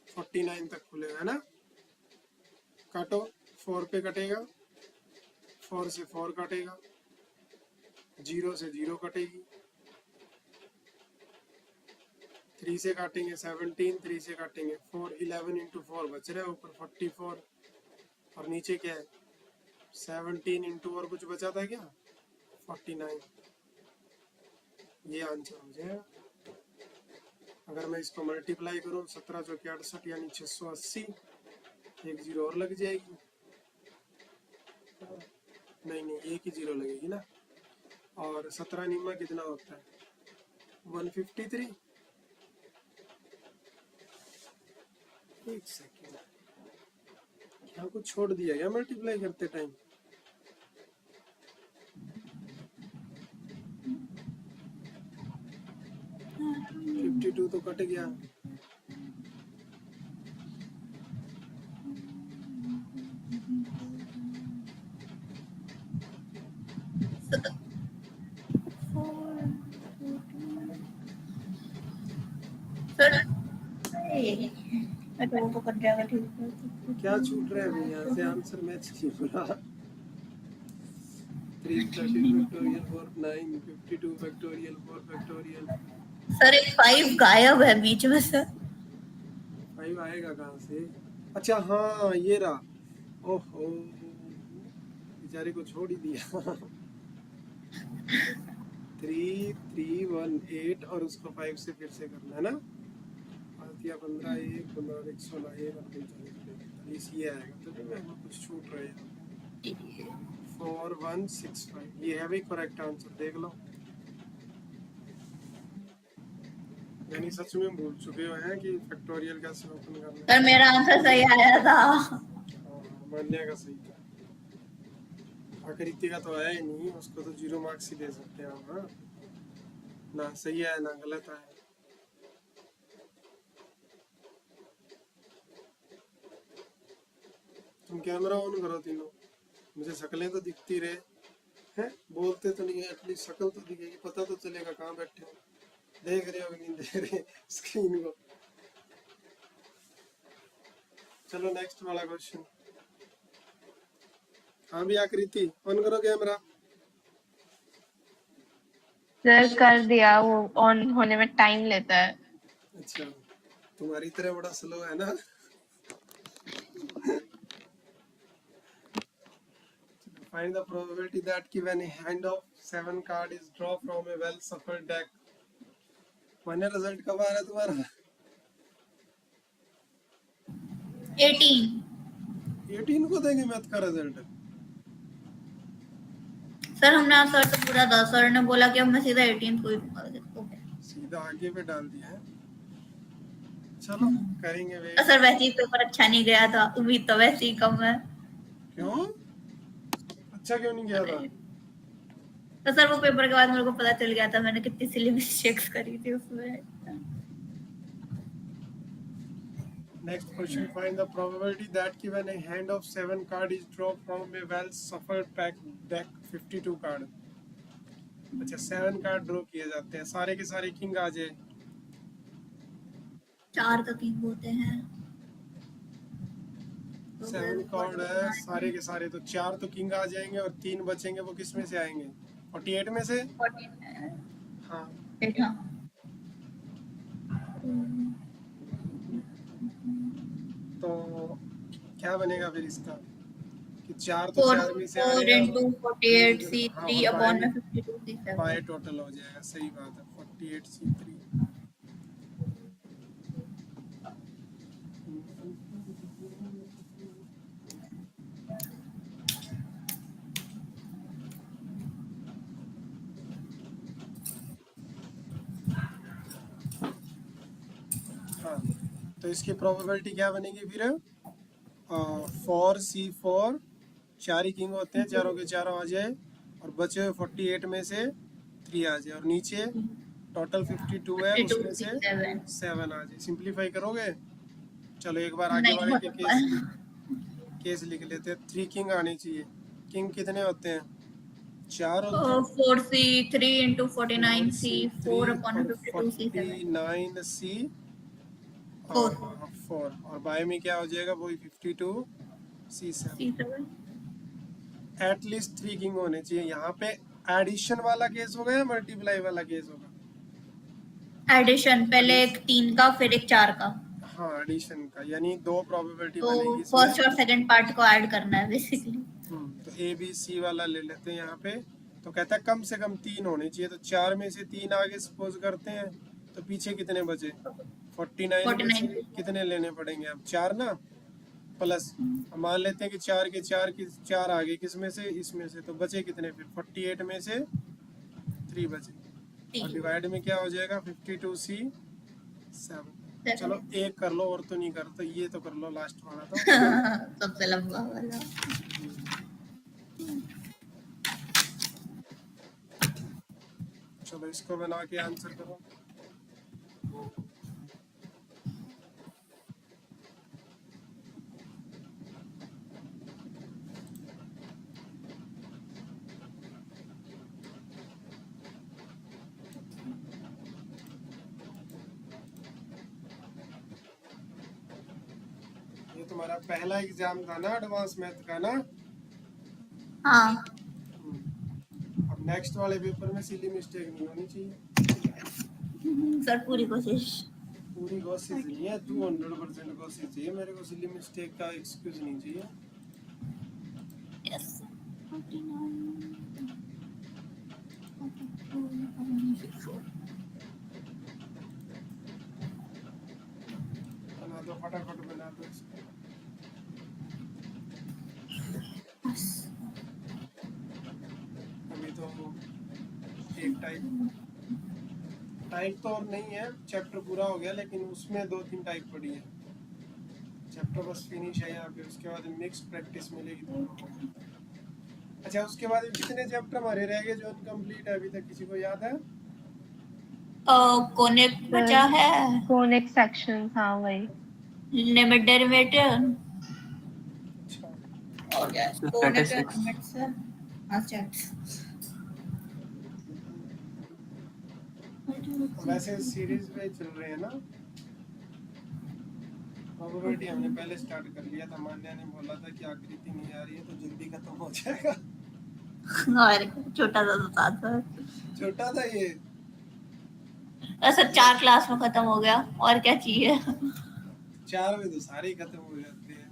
49 तक खुलेगा, है ना। काटो, 4 पे कटेगा, 4 से 4 कटेगा, 0 से 0 कटेगी, 3 से काटेंगे 17, 3 से काटेंगे 4, 11 इंटू 4 बच रहा है ऊपर 44, और नीचे क्या है 17 इंटू और कुछ बचा था क्या, 49। ये आंसर हो जाएगा। अगर मैं इसको मल्टीप्लाई करूँ 17 चौके 68 यानी 680, एक जीरो और लग जाएगी। नहीं एक ही जीरो लगेगी ना। और 17 निम्मा कितना होता है, 153। एक सेकेंड, यहाँ कुछ छोड़ दिया क्या मल्टीप्लाई करते टाइम। हाँ। 52 तो कट गया। वो कट जाएगा, ठीक है। क्या छूट रहा है भाई यहाँ से, आंसर मैच नहीं हो रहा। 3 factorial 4 9 52 factorial 4 factorial सर एक 5 गायब है बीच में सर। 5 आएगा कहाँ से? अच्छा हाँ ये रहा। ओहो बेचारे को छोड़ ही दिया। 3 3 1 8 और उसको 5 से फिर से करना है ना। 15 1 15 1 16 1 और 45 ये आएगा तो मैं कुछ छूट रहे हैं। 4165 ये है भी करेक्ट आंसर देख लो। यानी सच में भूल चुके हो हैं कि फैक्टोरियल कैसे ओपन करना है। सर मेरा आंसर सही आया था। मान्या का सही था। आकृति का तो आया ही नहीं, उसको तो 0 मार्क्स ही दे सकते हैं हम। हाँ ना सही है ना गलत है। तुम कैमरा ऑन करो तीनों, मुझे शक्लें तो दिखती रहे हैं, बोलते तो नहीं है, एटलीस्ट शक्ल तो दिखेगी, पता तो चलेगा कहाँ बैठे हो, देख रहे हो कि नहीं देख रहे स्क्रीन को। चलो नेक्स्ट वाला क्वेश्चन। हाँ भी आकृति ऑन करो कैमरा। सर कर दिया, वो ऑन होने में टाइम लेता है। अच्छा तुम्हारी तरह बड़ा स्लो है ना। Find the probability that when a hand of 7 card is drawn from a well shuffled deck. मान्य रिजल्ट कब आ रहा है तुम्हारा? 18 को देंगे मैथ का रिजल्ट। सर हमने सर तो पूरा 10, सर ने बोला कि अब मैं सीधा 18 को ही दूंगा। सीधा आगे पे डाल दिया है। चलो करेंगे वे। सर वैसे ही पेपर अच्छा नहीं गया था, उम्मीद तो वैसे ही कम है। क्यों अच्छा क्यों नहीं गया था? तो सर वो पेपर के बाद मेरे को पता चल गया था मैंने कितनी सिली मिस्टेक्स करी थी उसमें। Next question, find the probability that when a hand of 7 card is drawn from a well shuffled deck 52 card. अच्छा 7 कार्ड ड्रॉ किए जाते हैं, सारे के सारे किंग आ जाए। 4 का किंग होते हैं। 7 कार्ड है सारे के सारे, तो 4 तो किंग आ जाएंगे और 3 बचेंगे, वो किस में से आएंगे? 48 में से। 14 हाँ हाँ। तो क्या बनेगा फिर इसका कि 4 तो 4 में से 4 into 48 C3 हाँ, upon में 52 C7 बाय टोटल हो जाएगा। सही बात है 48 C3। हाँ तो इसकी प्रोबेबिलिटी क्या बनेगी फिर? 4C4 4 ही किंग होते हैं, चारों के चारों आ जाए और बचे हुए 48 में से 3 आ जाए और नीचे टोटल 52 है 52 उसमें से C7 7 आ जाए। सिंप्लीफाई करोगे? चलो एक बार आगे नहीं बढ़ हो के सकता है। केस लिख लेते हैं। 3 किंग आने चाहिए। किंग कितने होते हैं? 4 होते हैं। 4C3 into 49C 4 upon और 52 C7 49C 4 4 और बाय में क्या हो जाएगा? वही 52 C7। C7 एटलीस्ट 3 किंग होने चाहिए। यहाँ पे एडिशन वाला केस होगा या मल्टीप्लाई वाला केस होगा? एडिशन, पहले एक 3 का फिर एक 4 का, हाँ एडिशन का, यानी 2 प्रोबेबिलिटी तो बनेगी फर्स्ट इसमें। और सेकंड पार्ट को ऐड करना है बेसिकली। तो ए बी सी वाला ले लेते हैं यहाँ पे। तो कहता है कम से कम 3 होने चाहिए, तो 4 में से 3 आगे सपोज करते हैं, तो पीछे कितने बचे? 49 में से 49 कितने लेने पड़ेंगे अब? 4 ना, प्लस मान लेते हैं कि 4 के 4 आगे किस में से? इसमें से, तो बचे कितने फिर? 48 में से 3 बचे और डिवाइड में क्या हो जाएगा? 52C7। चलो एक कर लो और तो नहीं कर, तो ये तो कर लो लास्ट वाला तो। सबसे लंबा वाला। चलो इसको बना के आंसर करो। ये तुम्हारा पहला एग्जाम था ना एडवांस मैथ का ना? हाँ नेक्स्ट वाले पेपर में सिली मिस्टेक नहीं होनी चाहिए। सर पूरी कोशिश। पूरी कोशिश नहीं है, 200% कोशिश चाहिए मेरे को, सिली मिस्टेक का एक्सक्यूज नहीं चाहिए। यस 49 बना दो फटाफट, बना दो इसको। अभी तो एक टाइप तो और नहीं है, चैप्टर पूरा हो गया, लेकिन उसमें 2-3 टाइप पड़ी है। चैप्टर बस फिनिश है यहाँ पे, उसके बाद मिक्स प्रैक्टिस मिलेगी तुम लोगों को। अच्छा, उसके बाद कितने चैप्टर हमारे रह गए जो इनकम्प्लीट है अभी तक, किसी को याद है? कोने बचा है, कोनिक सेक्शन, हाँ वही। लिमिट डेरिवेटिव अच्छा, हो गया, कोने के लिमिट्स है। अच्छा वैसे सीरीज में चल रहे हैं ना। प्रोबेबिलिटी हमने पहले स्टार्ट कर लिया था, मान्या ने बोला था कि आकृति नहीं आ रही है तो जल्दी खत्म हो जाएगा। और छोटा सा तो था, छोटा था ये, ऐसा 4 क्लास में खत्म हो गया, और क्या चाहिए। 4 में तो सारे ही खत्म हो जाते हैं।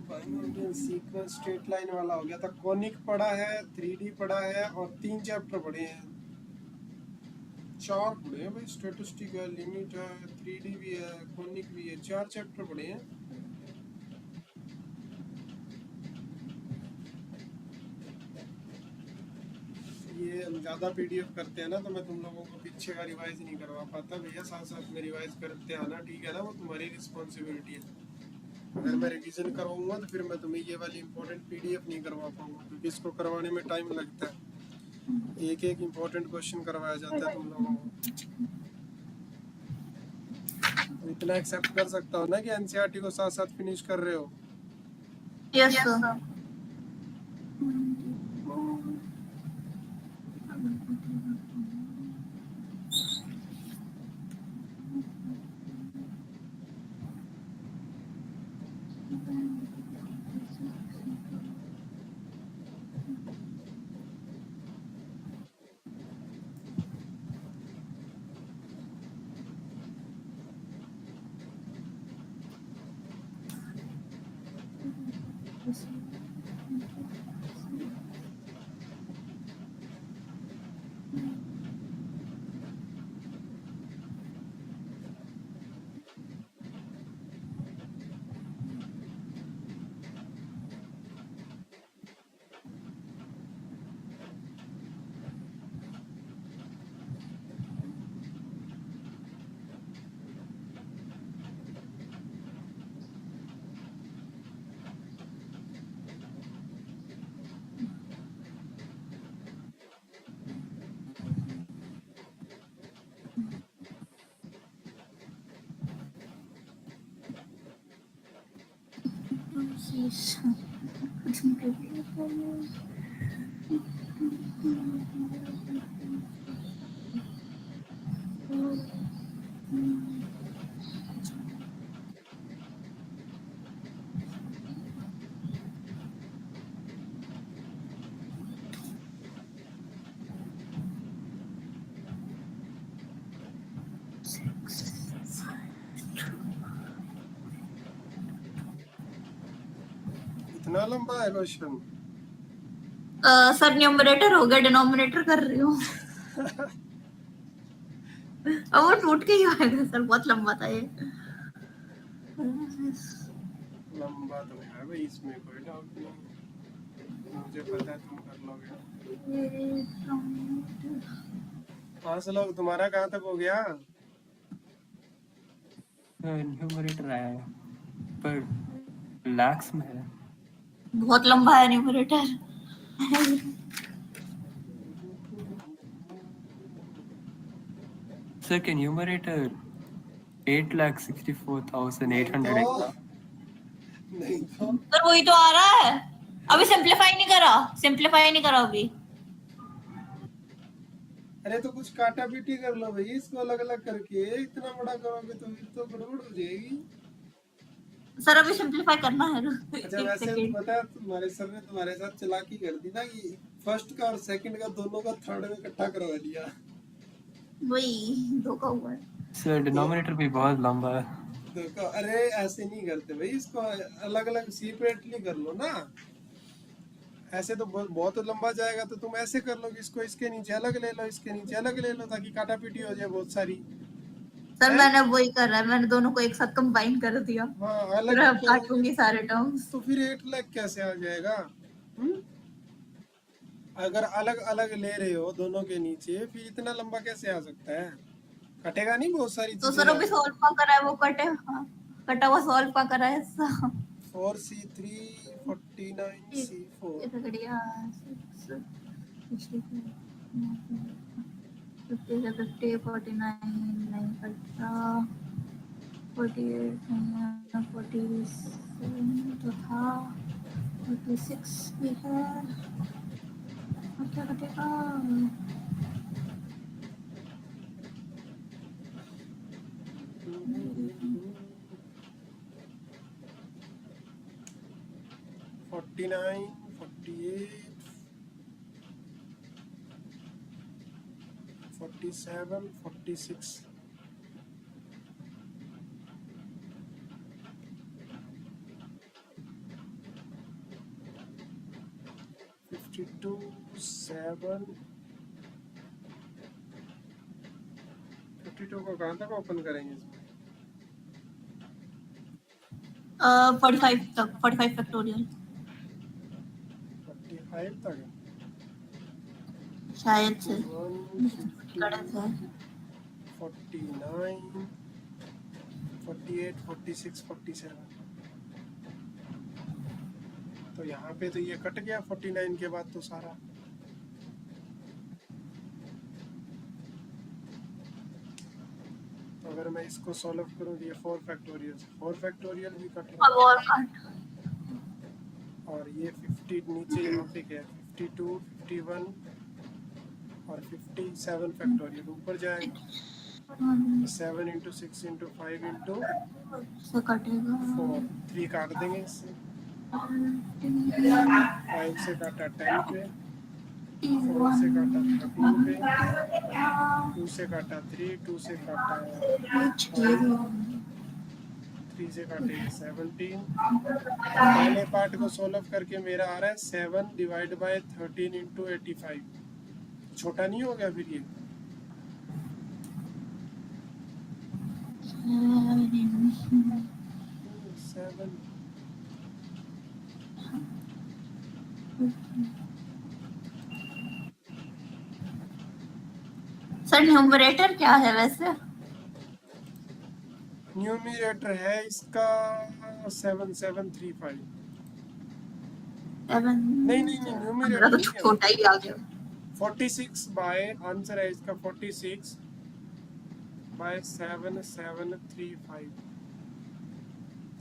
बाइनोमियल सीक्वेंस स्ट्रेट लाइन वाला हो गया था, कोनिक पढ़ा है, 3D पढ़ा है, और 3 चैप्टर पढ़े हैं। 4 पढ़े हैं भाई, स्टैटिस्टिक है, लिमिट है, 3D भी है, कोनिक भी है, 4 चैप्टर पढ़े हैं। ये हम ज़्यादा PDF करते हैं ना, तो मैं तुम लोगों को पीछे का रिवाइज नहीं करवा पाता भैया, साथ साथ में रिवाइज करते आना, ठीक है ना? वो तुम्हारी रिस्पॉन्सिबिलिटी है। अगर मैं रिवीजन करवाऊंगा तो फिर मैं तुम्हें ये वाली इंपॉर्टेंट PDF नहीं करवा पाऊंगा, क्योंकि इसको करवाने में टाइम लगता है। एक एक इंपॉर्टेंट क्वेश्चन करवाया जाता है तुम लोगों को। तो इतना एक्सेप्ट कर सकता हूँ ना कि NCERT को साथ साथ फिनिश कर रहे हो। Yes sir. इतना लंबा है क्वेश्चन? सर न्यूमरेटर हो गया, डिनोमिनेटर कर रही हूँ। अब वो टूट के ही आएगा सर, बहुत लंबा था ये। लंबा तो है भाई, इसमें कोई डाउट नहीं, मुझे पता है तुम कर लोगे। हाँ सलोक, तुम्हारा कहाँ तक हो गया? न्यूमरेटर आया है पर लैक्स में है। बहुत लंबा है न्यूमरेटर। सर के न्यूमरेटर 8,64,800 नहीं तो सर वही तो आ रहा है, अभी सिंपलीफाई नहीं करा अभी। अरे तो कुछ काटा पीटी कर लो भाई, इसको अलग अलग करके, इतना बड़ा करोगे तो फिर तो गड़बड़ हो जाएगी। सर अभी सिंपलीफाई करना है। अच्छा एक वैसे सेकंड। पता है तुम्हारे सर ने तुम्हारे साथ चालाकी कर दी ना कि फर्स्ट का और सेकंड का दोनों का थर्ड में इकट्ठा करवा दिया। वही धोखा हुआ है। सर डिनोमिनेटर भी बहुत लंबा है। देखो अरे ऐसे नहीं करते भाई, इसको अलग अलग सेपरेटली कर लो ना। ऐसे तो बहुत लंबा जाएगा, तो तुम ऐसे कर लो कि इसको इसके नीचे अलग ले लो, इसके नीचे अलग ले लो, ताकि काटा पीटी हो जाए बहुत सारी। सर है? मैंने वही कर रहा है, मैंने दोनों को एक साथ कंबाइन कर दिया। हाँ फिर अलग अब करोगे काटूंगी सारे टर्म्स। तो फिर 8 लाख कैसे आ जाएगा? हम्म? अगर अलग अलग ले रहे हो दोनों के नीचे, फिर इतना लंबा कैसे आ सकता है? कटेगा नहीं, बहुत सारी तो चीजें सर आ अभी रही। सॉल्व का करा है वो कटे, हाँ कटा हुआ सॉल्व का करा है। 4C3 49C4 बढ़िया। 50 से 50 49 9 18 48 47 तो था 46 भी है। और क्या कटेगा? 49 48 47 46 52 7 52 को कहाँ तक ओपन करेंगे इसमें? 45 तक, 45 फैक्टोरियल 45 तक है। शायद से। 51 गलत 50 है। 49 48 46 47। तो यहाँ पे तो ये कट गया 49 के बाद तो सारा। तो अगर मैं इसको सॉल्व करूँ तो ये 4 फैक्टोरियल भी कट रहा अब और काट। है। और ये 50 नीचे यहाँ पे क्या है? 52 51 और 57 फैक्टोरियल ऊपर जाएगा। 7 इंटू 6 इंटू 5 इंटू से कटेगा 4 3 काट देंगे इससे। 5 से काटा 10 पे, 4 से काटा 13 पे, 2 से काटा 3, 2 से काटा 5, 3 से काटे 17। पहले पार्ट को सोल्व करके मेरा आ रहा है 7 डिवाइड बाय 13 इंटू 85। छोटा नहीं हो गया फिर ये? 7 सर न्यूमरेटर क्या है वैसे? न्यूमरेटर है इसका 7735। 7। नहीं नहीं नहीं, मेरा न्यूमरेटर तो नहीं है। छोटा ही आ गया। 46 बाय आंसर है इसका 46 बाय 7735।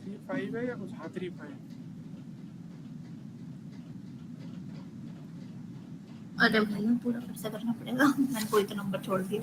35 है या कुछ? हाँ 35। अरे भाई पूरा फिर से करना पड़ेगा, मैंने कोई तो नंबर छोड़ दिया।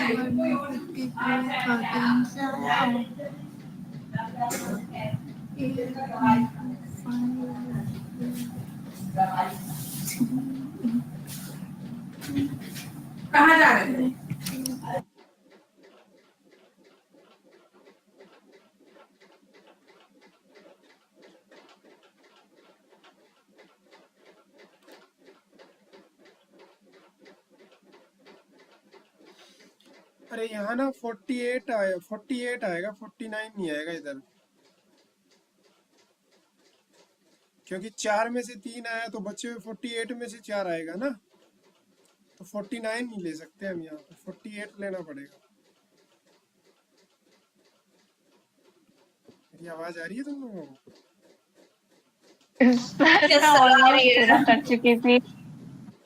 कहाँ जा रहे थे? अरे यहाँ ना 48 आया, 48 आएगा, 49 नहीं आएगा इधर, क्योंकि 4 में से 3 आया तो बचे हुए 48 में से 4 आएगा ना, तो 49 नहीं ले सकते हम, यहाँ पे 48 लेना पड़ेगा। मेरी आवाज आ रही है तुम लोगों को? सर मैं ऑलमोस्ट पूरा कर चुकी थी,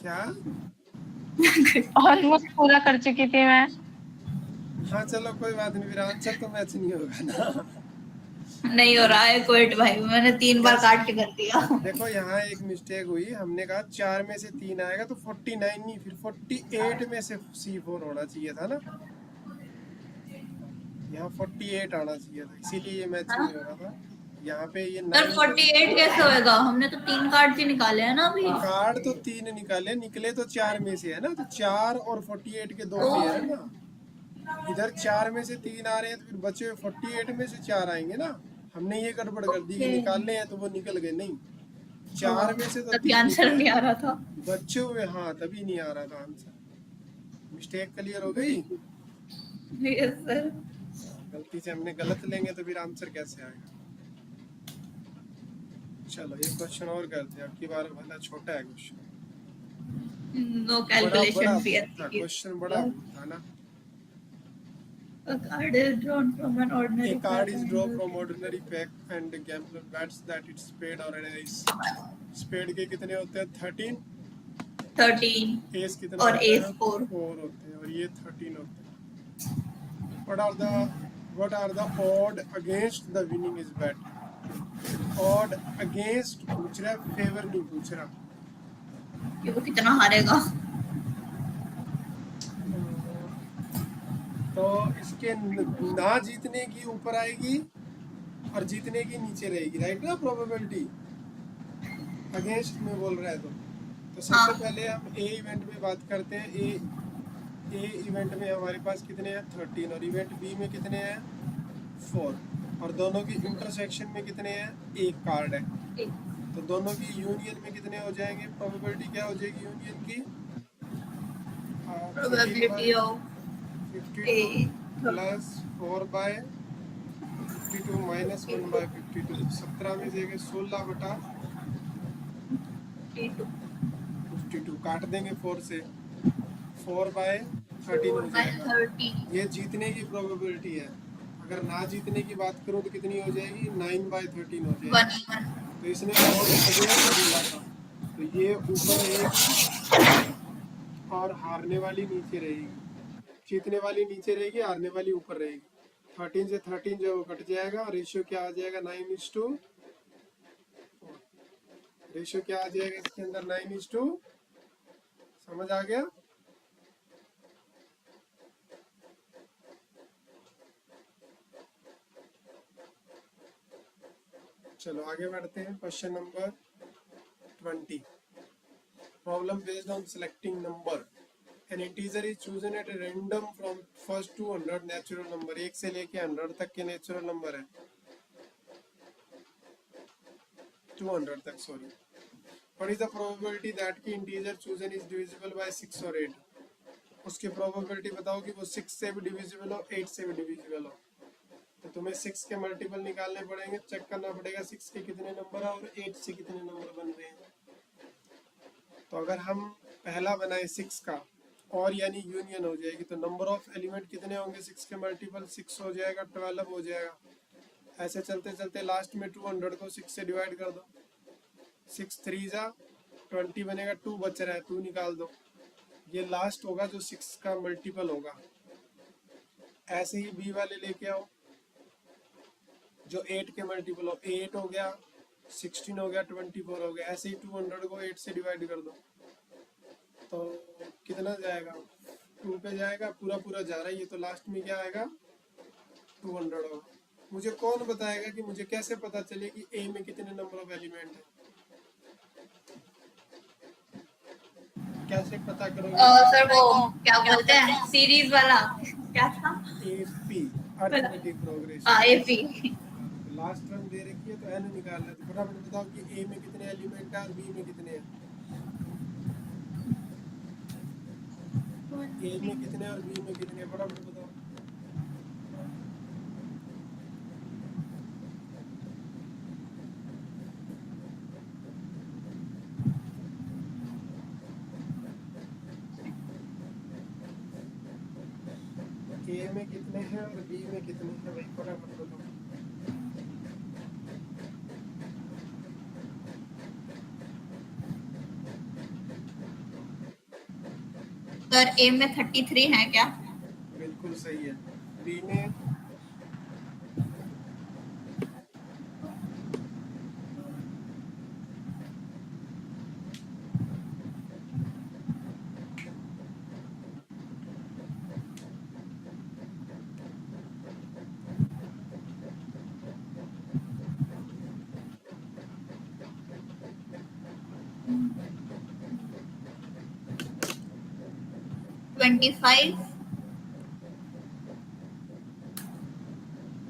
क्या? ऑलमोस्ट पूरा कर चुकी थी मैं। हाँ चलो कोई बात नहीं, फिर आंसर तो मैच नहीं होगा ना। नहीं हो रहा है क्विट भाई, मैंने 3 बार काट के कर दिया। देखो यहाँ एक मिस्टेक हुई, हमने कहा 4 में से 3 आएगा तो 49 नहीं, फिर 48 में से C4 होना चाहिए था ना, यहाँ 48 आना चाहिए था, इसीलिए ये मैच नहीं हो रहा था। यहाँ पे ये सर 9 48 कैसे होएगा? हमने तो 3 कार्ड ही निकाले हैं ना अभी। कार्ड तो 3 निकाले, निकले तो 4 में से है ना, तो 4 और 48 के 2 पेयर है ना, इधर 4 में से 3 आ रहे हैं तो फिर बचे हुए 48 में से 4 आएंगे ना। हमने ये गड़बड़ कर दी कि निकालने हैं तो वो निकल गए, नहीं 4 में से तो तभी 3 आंसर निकले, नहीं आ रहा था। बच्चे हुए, हाँ तभी नहीं आ रहा था आंसर। मिस्टेक क्लियर हो गई? Yes sir. गलती से हमने गलत लेंगे तो फिर आंसर कैसे आएगा। चलो ये क्वेश्चन और करते हैं, अब की बार भला छोटा है क्वेश्चन, नो बड़ा कैलकुलेशन भी था क्वेश्चन, बड़ा था ना। A card is drawn from an ordinary A card pack is and drawn from ordinary pack and the gambler bets that it's spade or an ace. Spade के कितने होते हैं? 13। 13 एस कितना और होता एस है? 4। 4 होते हैं, और ये 13 होते हैं। What are the odd against the winning is bet? Odd against पूछ रहा है, फेवर नहीं पूछ रहा। कि वो कितना हारेगा। तो इसके ना जीतने की ऊपर आएगी और जीतने की नीचे रहेगी, राइट ना? प्रोबेबिलिटी अगेंस्ट में बोल रहा है तो सबसे पहले हम ए इवेंट में बात करते हैं। ए इवेंट में हमारे पास कितने हैं? 13, और इवेंट बी में कितने हैं? 4, और दोनों की इंटरसेक्शन में कितने हैं? एक कार्ड है, तो दोनों की यूनियन में कितने हो जाएंगे? प्रोबेबिलिटी क्या हो जाएगी यूनियन की? Probability of 52 plus 4 by 52 minus 1 by 52, 17 में देंगे 16 बटा 52, काट देंगे 4 से, 4 बाय 13 हो जाएगा। 30। ये जीतने की प्रोबेबिलिटी है। अगर ना जीतने की बात करूं तो कितनी हो जाएगी? 9 बाय 13 हो जाएगी। तो इसने बोला था, तो ये ऊपर रहेगी और हारने वाली नीचे रहेगी, जीतने वाली नीचे रहेगी, हारने वाली ऊपर रहेगी। 13 से 13 जो कट जाएगा, रेशियो क्या आ जाएगा? 9:4। रेशियो क्या आ जाएगा इसके अंदर? 9:2। समझ आ गया? चलो आगे बढ़ते हैं। Question number 20। Problem based on selecting number. An integer is chosen at random from first to 100 natural number. 1 से लेके 100 तक के नेचुरल नंबर है, 200 तक, sorry. What is the probability that की integer chosen is divisible by 6 और 8? उसकी प्रोबेबिलिटी बताओ कि वो 6 से भी डिविजिबल हो, 8 से भी डिविजिबल हो। तो तुम्हें 6 के मल्टीपल निकालने पड़ेंगे, चेक करना पड़ेगा 6 के कितने नंबर है और 8 से कितने नंबर बन रहे हैं। तो अगर हम पहला बनाए 6 का, और यानी यूनियन हो जाएगी, तो नंबर ऑफ एलिमेंट कितने होंगे? 6 के मल्टीपल 6 हो जाएगा, 12 हो जाएगा। ऐसे चलते चलते लास्ट में 200 को 6 से डिवाइड कर दो, 6 3 जा 20 बनेगा, 2 बच रहा है, 2 निकाल दो, ये लास्ट होगा जो 6 का मल्टीपल होगा। ऐसे ही बी वाले लेके आओ जो 8 के मल्टीपल हो, 8 हो गया, 16 हो गया, 24 हो गया। ऐसे ही 200 को 8 से डिवाइड कर दो, तो कितना जाएगा? 2 पे जाएगा, पूरा पूरा जा रहा है ये, तो लास्ट में क्या आएगा 200 होगा। मुझे कौन बताएगा कि मुझे कैसे पता चले कि ए में कितने नंबर ऑफ एलिमेंट है? कैसे पता करोगे? सर वो क्या बोलते हैं सीरीज वाला क्या था? AP, arithmetic progression. AP. Last term दे रखी है तो एन निकालना है, तो फटाफट बताओ कि ए में कितने एलिमेंट है और बी में कितने हैं। ए में कितने और बी में कितने, फटाफट बताओ। ए में कितने हैं और बी में कितने हैं भाई, फटाफट बताओ। सर ए में 33 है क्या? बिल्कुल सही है। बी में 25।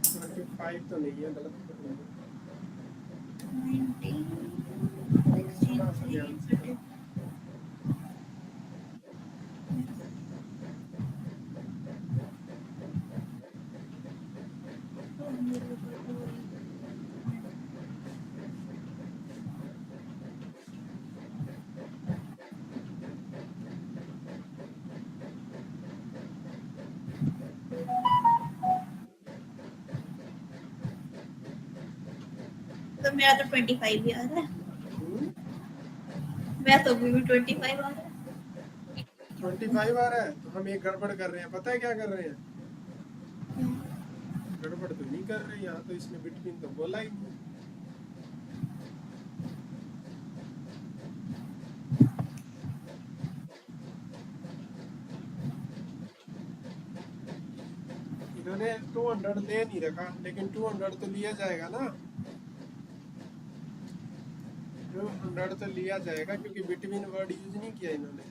25 तो नहीं है, गलत कर दिया। 19, थोड़ा सा ध्यान से करो। तो मेरा तो 25 ही आ रहा है। मैं तो भी 25 आ रहा है। 25 आ रहा है, तो हम एक गड़बड़ कर रहे हैं। पता है क्या कर रहे हैं? गड़बड़ तो नहीं कर रहे, यहाँ तो इसने बिटवीन तो बोला ही नहीं। इन्होंने 200 ले नहीं रखा, लेकिन 200 तो लिया जाएगा ना। 200 तो लिया जाएगा क्योंकि बिटवीन वर्ड यूज नहीं किया इन्होंने।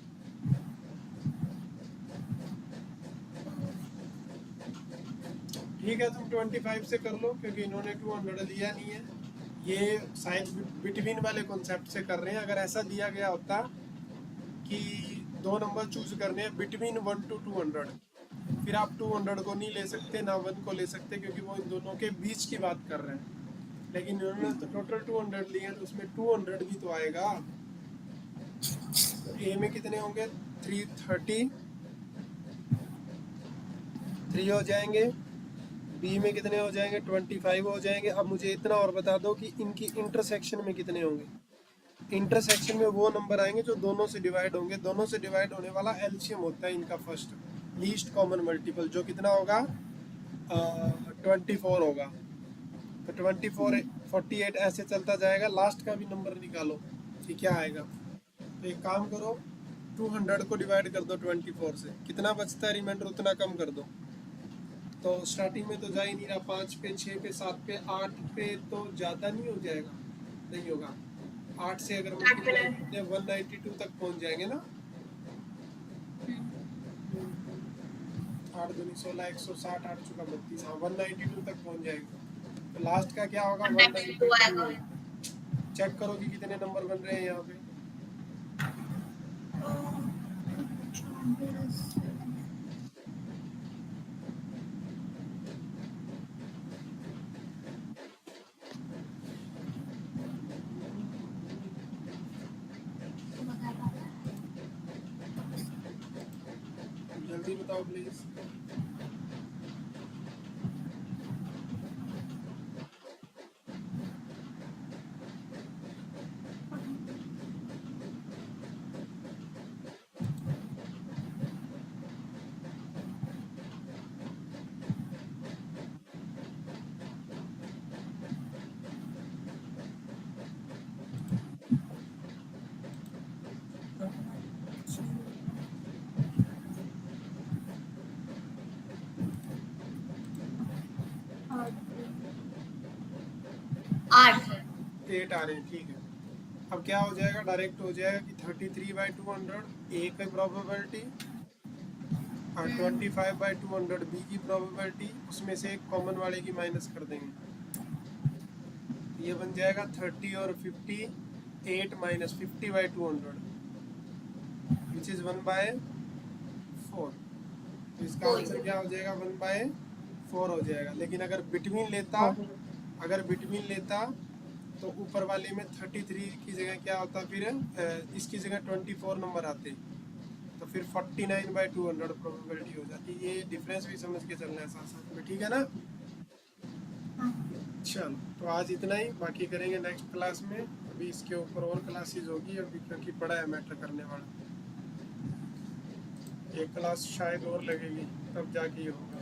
ठीक है, तुम 25 से कर लो क्योंकि इन्होंने 200 लिया नहीं है। ये शायद बिटवीन वाले कॉन्सेप्ट से कर रहे हैं। अगर ऐसा दिया गया होता कि 2 नंबर चूज करने हैं बिटवीन 1 to 200, फिर आप 200 को नहीं ले सकते ना 1 को ले सकते, क्योंकि वो इन दोनों के बीच की बात कर रहे हैं। लेकिन इन्होंने तो टोटल 200 लिए हैं, तो उसमें 200 भी तो आएगा। तो ए में कितने होंगे? 333 हो जाएंगे। बी में कितने हो जाएंगे? 25 हो जाएंगे। अब मुझे इतना और बता दो कि इनकी इंटरसेक्शन में कितने होंगे। इंटरसेक्शन में वो नंबर आएंगे जो दोनों से डिवाइड होंगे। दोनों से डिवाइड होने वाला एलसीएम होता है इनका फर्स्ट, लीस्ट कॉमन मल्टीपल, जो कितना होगा 24 होगा। तो 24 48 ऐसे चलता जाएगा। लास्ट का भी नंबर निकालो कि क्या आएगा। तो एक काम करो, 200 को डिवाइड कर दो 24 से, कितना बचता है रिमाइंडर उतना कम कर दो। तो स्टार्टिंग में तो जा ही नहीं रहा, 5 पे 6 पे 7 पे 8 पे तो ज़्यादा नहीं हो जाएगा? नहीं होगा। 8 से अगर मल्टीप्लाई 192 तक पहुंच जाएंगे ना। 8 दूनी 16, 160, 8 चुका 32, हाँ 192 तक पहुंच जाएंगे। तो लास्ट का क्या होगा? 192 आएगा। चेक करो कि कितने नंबर बन रहे हैं यहाँ पे। जल्दी बताओ प्लीज। 8 है। 8 आ रहे हैं, ठीक है। अब क्या हो जाएगा, डायरेक्ट हो जाएगा कि 33/200 ए की प्रोबेबिलिटी और 25/200 बी की प्रोबेबिलिटी, उसमें से एक कॉमन वाले की माइनस कर देंगे। ये बन जाएगा 30 और 50, 8 माइनस 50/200 विच इज 1/4। तो इसका आंसर क्या हो जाएगा, 1/4 हो जाएगा। लेकिन अगर बिटवीन लेता तो ऊपर वाले में 33 की जगह क्या होता, फिर इसकी जगह 24 नंबर आते, तो फिर 49/200 प्रोबेबिलिटी हो जाती। ये डिफरेंस भी समझ के चलना है साथ साथ में, ठीक है ना। चलो, तो आज इतना ही, बाकी करेंगे नेक्स्ट क्लास में। अभी इसके ऊपर और क्लासेस होगी अभी, क्योंकि बड़ा है मैटर करने वाला। एक क्लास शायद और लगेगी, तब जाके ये होगा।